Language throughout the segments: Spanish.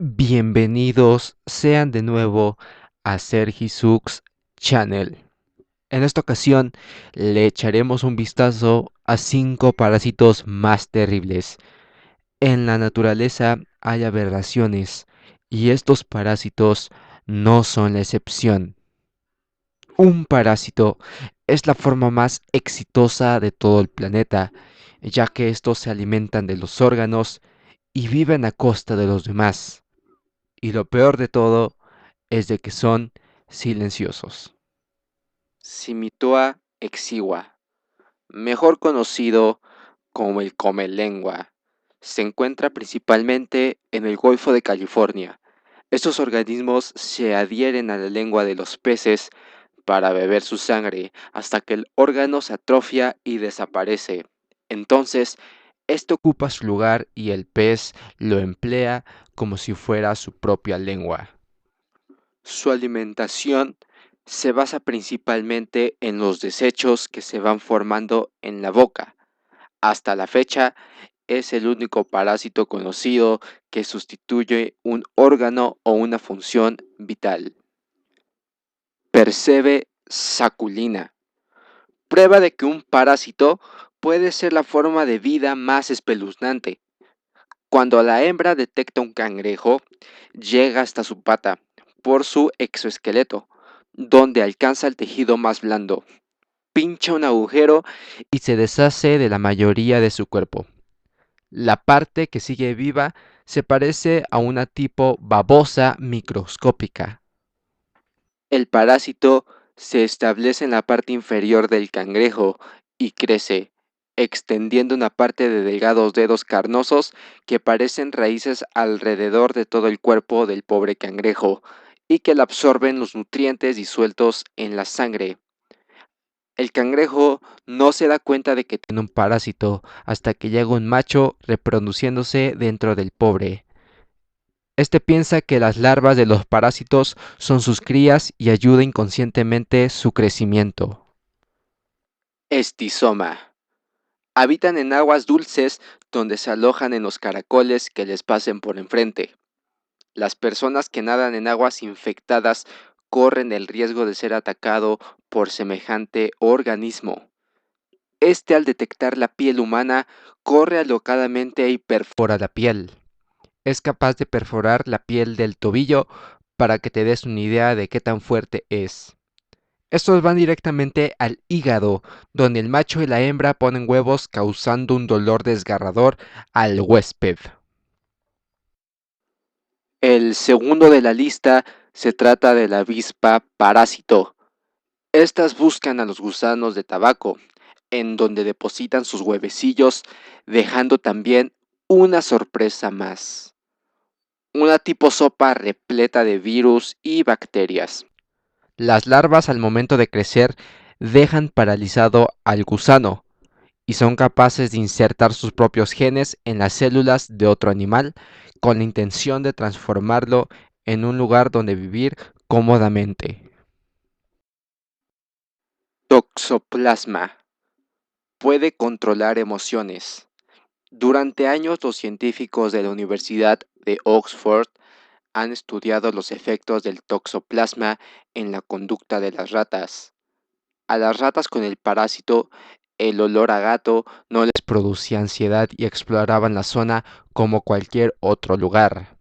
Bienvenidos sean de nuevo a Sergisux Channel. En esta ocasión le echaremos un vistazo a 5 parásitos más terribles. En la naturaleza hay aberraciones y estos parásitos no son la excepción. Un parásito es la forma más exitosa de todo el planeta, ya que estos se alimentan de los órganos y viven a costa de los demás. Y lo peor de todo es de que son silenciosos. Simitoa exigua, mejor conocido como el comelengua, se encuentra principalmente en el Golfo de California. Estos organismos se adhieren a la lengua de los peces para beber su sangre hasta que el órgano se atrofia y desaparece. Entonces, este ocupa su lugar y el pez lo emplea como si fuera su propia lengua. Su alimentación se basa principalmente en los desechos que se van formando en la boca. Hasta la fecha, es el único parásito conocido que sustituye un órgano o una función vital. Percebe saculina. Prueba de que un parásito puede ser la forma de vida más espeluznante. Cuando la hembra detecta un cangrejo, llega hasta su pata por su exoesqueleto, donde alcanza el tejido más blando, pincha un agujero y se deshace de la mayoría de su cuerpo. La parte que sigue viva se parece a una tipo babosa microscópica. El parásito se establece en la parte inferior del cangrejo y crece, extendiendo una parte de delgados dedos carnosos que parecen raíces alrededor de todo el cuerpo del pobre cangrejo y que le absorben los nutrientes disueltos en la sangre. El cangrejo no se da cuenta de que tiene un parásito hasta que llega un macho reproduciéndose dentro del pobre. Este piensa que las larvas de los parásitos son sus crías y ayuda inconscientemente su crecimiento. Estizoma. Habitan en aguas dulces donde se alojan en los caracoles que les pasen por enfrente. Las personas que nadan en aguas infectadas corren el riesgo de ser atacado por semejante organismo. Este, al detectar la piel humana, corre alocadamente y perfora la piel. Es capaz de perforar la piel del tobillo para que te des una idea de qué tan fuerte es. Estos van directamente al hígado, donde el macho y la hembra ponen huevos causando un dolor desgarrador al huésped. El segundo de la lista se trata de la avispa parásito. Estas buscan a los gusanos de tabaco, en donde depositan sus huevecillos, dejando también una sorpresa más. Una tipo sopa repleta de virus y bacterias. Las larvas al momento de crecer dejan paralizado al gusano y son capaces de insertar sus propios genes en las células de otro animal con la intención de transformarlo en un lugar donde vivir cómodamente. Toxoplasma. Puede controlar emociones. Durante años los científicos de la Universidad de Oxford han estudiado los efectos del toxoplasma en la conducta de las ratas. A las ratas con el parásito, el olor a gato no les producía ansiedad y exploraban la zona como cualquier otro lugar.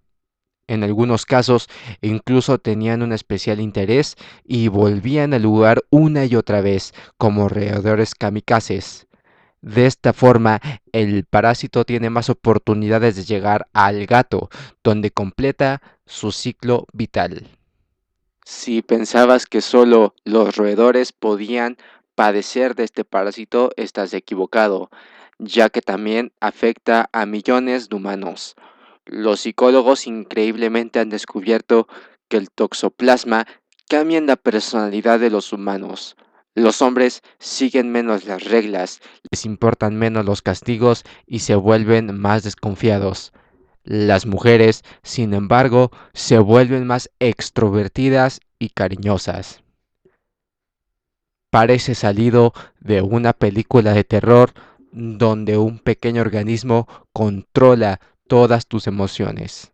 En algunos casos incluso tenían un especial interés y volvían al lugar una y otra vez como roedores kamikazes. De esta forma, el parásito tiene más oportunidades de llegar al gato, donde completa su ciclo vital. Si pensabas que solo los roedores podían padecer de este parásito, estás equivocado, ya que también afecta a millones de humanos. Los psicólogos increíblemente han descubierto que el toxoplasma cambia en la personalidad de los humanos. Los hombres siguen menos las reglas, les importan menos los castigos y se vuelven más desconfiados. Las mujeres, sin embargo, se vuelven más extrovertidas y cariñosas. Parece salido de una película de terror donde un pequeño organismo controla todas tus emociones.